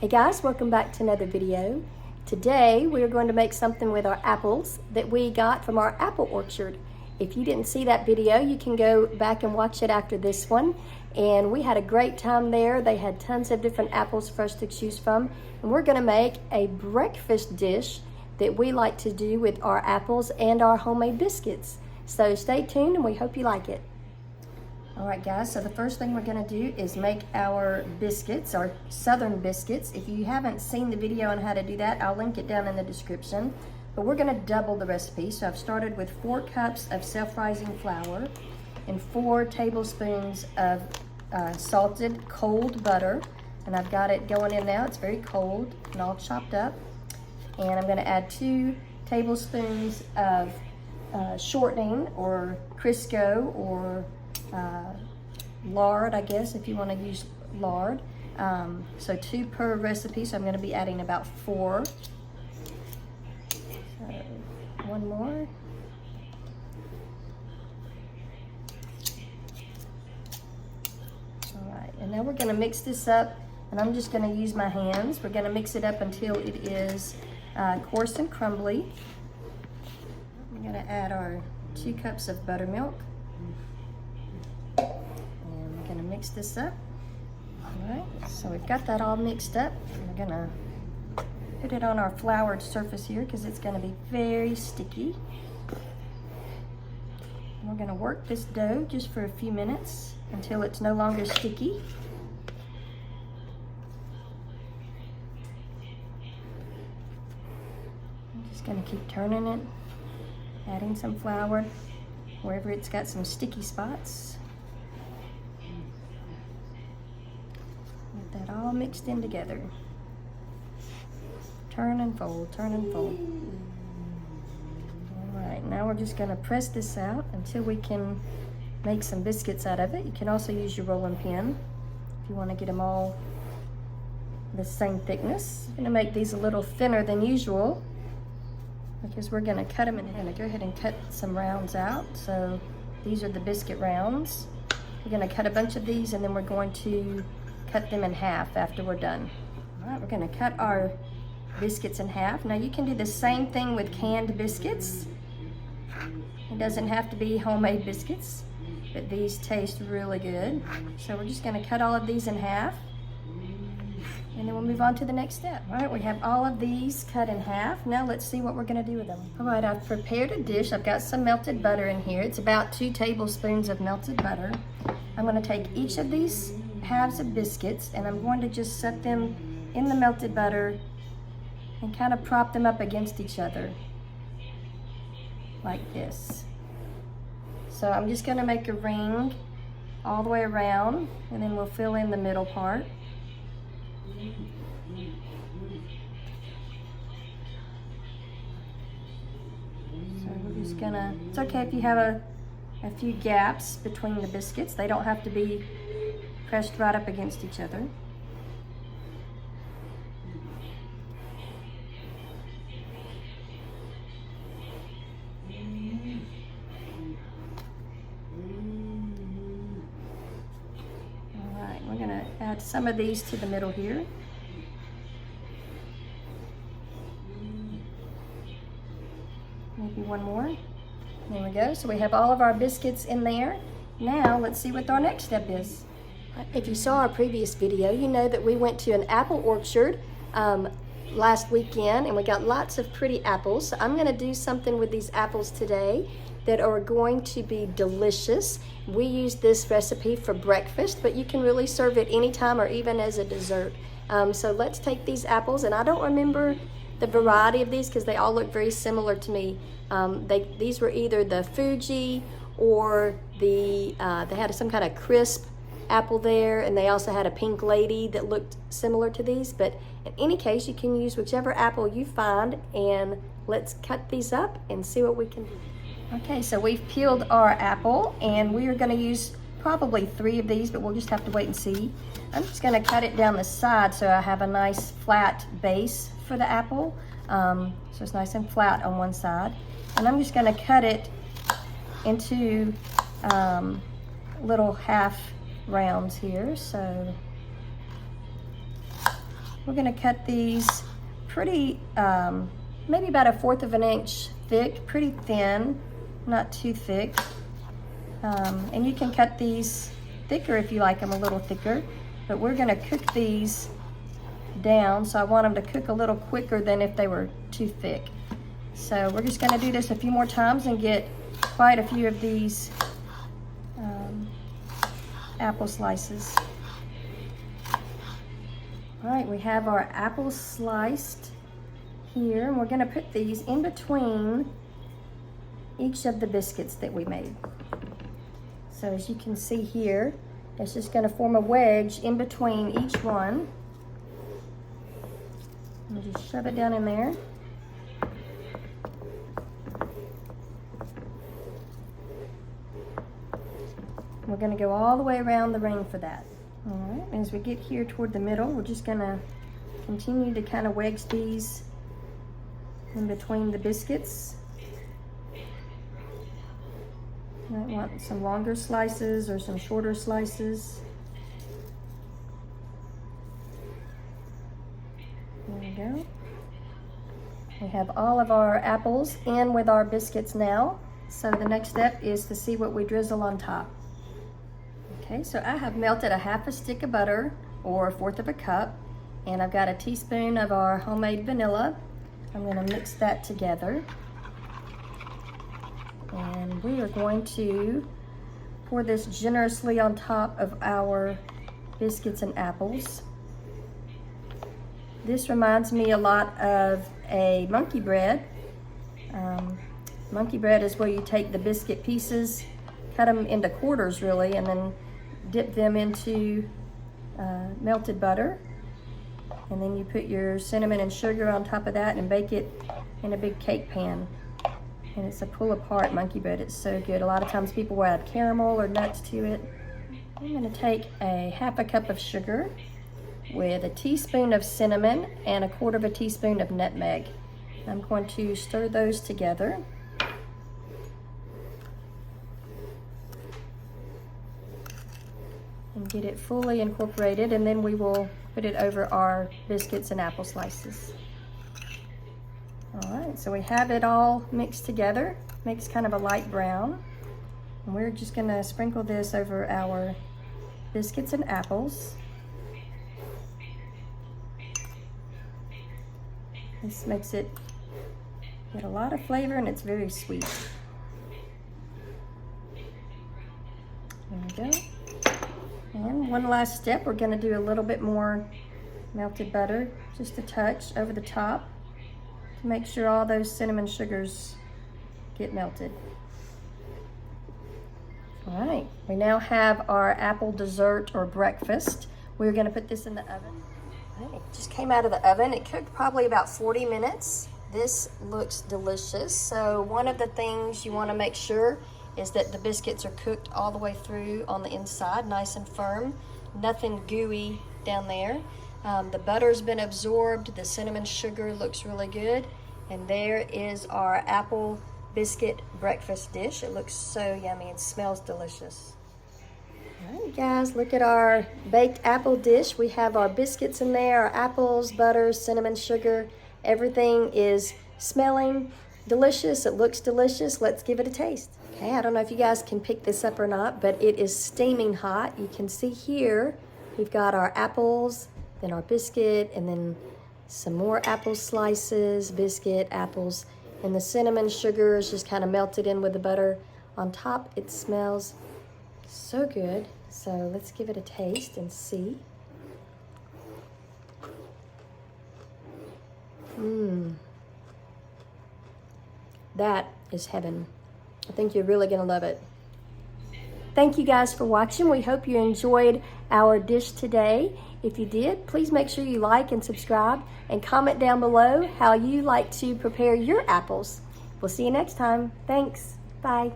Hey guys, welcome back to another video. Today we are going to make something with our apples that we got from our apple orchard. If you didn't see that video, you can go back and watch it after this one. And we had a great time there. They had tons of different apples for us to choose from. And we're gonna make a breakfast dish that we like to do with our apples and our homemade biscuits. So stay tuned and we hope you like it. All right guys, so the first thing we're gonna do is make our biscuits, our southern biscuits. If you haven't seen the video on how to do that, I'll link it down in the description. But we're gonna double the recipe. So I've started with 4 cups of self-rising flour and 4 tablespoons of salted cold butter. And I've got it going in now, it's very cold and all chopped up. And I'm gonna add 2 tablespoons of shortening or Crisco or lard, I guess, if you want to use lard. So 2 per recipe, so I'm going to be adding about 4. So 1 more. Alright, and now we're going to mix this up, and I'm just going to use my hands. We're going to mix it up until it is coarse and crumbly. I'm going to add our 2 cups of buttermilk. Mix this up. All right, so we've got that all mixed up. We're gonna put it on our floured surface here because it's gonna be very sticky. And we're gonna work this dough just for a few minutes until it's no longer sticky. I'm just gonna keep turning it, adding some flour wherever it's got some sticky spots. Get that all mixed in together. Turn and fold, turn and fold. All right, now we're just gonna press this out until we can make some biscuits out of it. You can also use your rolling pin if you wanna get them all the same thickness. I'm gonna make these a little thinner than usual because we're gonna cut them, and I'm gonna go ahead and cut some rounds out. So these are the biscuit rounds. We're gonna cut a bunch of these and then we're going to cut them in half after we're done. All right, we're gonna cut our biscuits in half. Now you can do the same thing with canned biscuits. It doesn't have to be homemade biscuits, but these taste really good. So we're just gonna cut all of these in half, and then we'll move on to the next step. All right, we have all of these cut in half. Now let's see what we're gonna do with them. All right, I've prepared a dish. I've got some melted butter in here. It's about 2 tablespoons of melted butter. I'm gonna take each of these halves of biscuits and I'm going to just set them in the melted butter and kind of prop them up against each other like this. So I'm just going to make a ring all the way around, and then we'll fill in the middle part. So we're just gonna, it's okay if you have a few gaps between the biscuits. They don't have to be pressed right up against each other. All right, we're gonna add some of these to the middle here. Maybe one more. There we go. So we have all of our biscuits in there. Now let's see what our next step is. If you saw our previous video, you know that we went to an apple orchard last weekend and we got lots of pretty apples. So I'm gonna do something with these apples today that are going to be delicious. We use this recipe for breakfast, but you can really serve it anytime or even as a dessert. So let's take these apples, and I don't remember the variety of these because they all look very similar to me. These were either the Fuji or they had some kind of crisp apple there, and they also had a pink lady that looked similar to these. But in any case, you can use whichever apple you find, and let's cut these up and see what we can do. Okay, so we've peeled our apple, and we are going to use probably 3 of these, but we'll just have to wait and see. I'm just going to cut it down the side so I have a nice flat base for the apple, so it's nice and flat on one side. And I'm just going to cut it into little half rounds here. So We're gonna cut these pretty, maybe about 1/4 of an inch thick, pretty thin, not too thick. And you can cut these thicker if you like them a little thicker, but we're gonna cook these down, so I want them to cook a little quicker than if they were too thick. So we're just gonna do this a few more times and get quite a few of these apple slices. All right, we have our apples sliced here, and we're gonna put these in between each of the biscuits that we made. So as you can see here, it's just gonna form a wedge in between each one. And just shove it down in there. We're gonna go all the way around the ring for that. All right, as we get here toward the middle, we're just gonna continue to kind of wedge these in between the biscuits. You might want some longer slices or some shorter slices. There we go. We have all of our apples in with our biscuits now. So the next step is to see what we drizzle on top. Okay, so I have melted 1/2 stick of butter, or 1/4 of a cup, and I've got a teaspoon of our homemade vanilla. I'm gonna mix that together. And we are going to pour this generously on top of our biscuits and apples. This reminds me a lot of a monkey bread. Monkey bread is where you take the biscuit pieces, cut them into quarters really, and then dip them into melted butter. And then you put your cinnamon and sugar on top of that and bake it in a big cake pan. And it's a pull apart monkey bread. It's so good. A lot of times people will add caramel or nuts to it. I'm gonna take a 1/2 cup of sugar with a teaspoon of cinnamon and 1/4 of a teaspoon of nutmeg. I'm going to stir those together. And get it fully incorporated, and then we will put it over our biscuits and apple slices. All right, so we have it all mixed together. Makes kind of a light brown. And we're just gonna sprinkle this over our biscuits and apples. This makes it get a lot of flavor, and it's very sweet. There we go. And one last step, we're gonna do a little bit more melted butter, just a touch over the top to make sure all those cinnamon sugars get melted. All right, we now have our apple dessert or breakfast. We're gonna put this in the oven. It just came out of the oven. It cooked probably about 40 minutes. This looks delicious. So one of the things you wanna make sure is that the biscuits are cooked all the way through on the inside, nice and firm, nothing gooey down there. The butter's been absorbed, the cinnamon sugar looks really good, and there is our apple biscuit breakfast dish. It looks so yummy and smells delicious. All right, guys, look at our baked apple dish. We have our biscuits in there, our apples, butter, cinnamon, sugar. Everything is smelling delicious. It looks delicious. Let's give it a taste. Okay, I don't know if you guys can pick this up or not, but it is steaming hot. You can see here, we've got our apples, then our biscuit, and then some more apple slices, biscuit, apples, and the cinnamon sugar is just kind of melted in with the butter on top. It smells so good. So let's give it a taste and see. That is heaven. I think you're really gonna love it. Thank you guys for watching. We hope you enjoyed our dish today. If you did, please make sure you like and subscribe and comment down below how you like to prepare your apples. We'll see you next time. Thanks. Bye.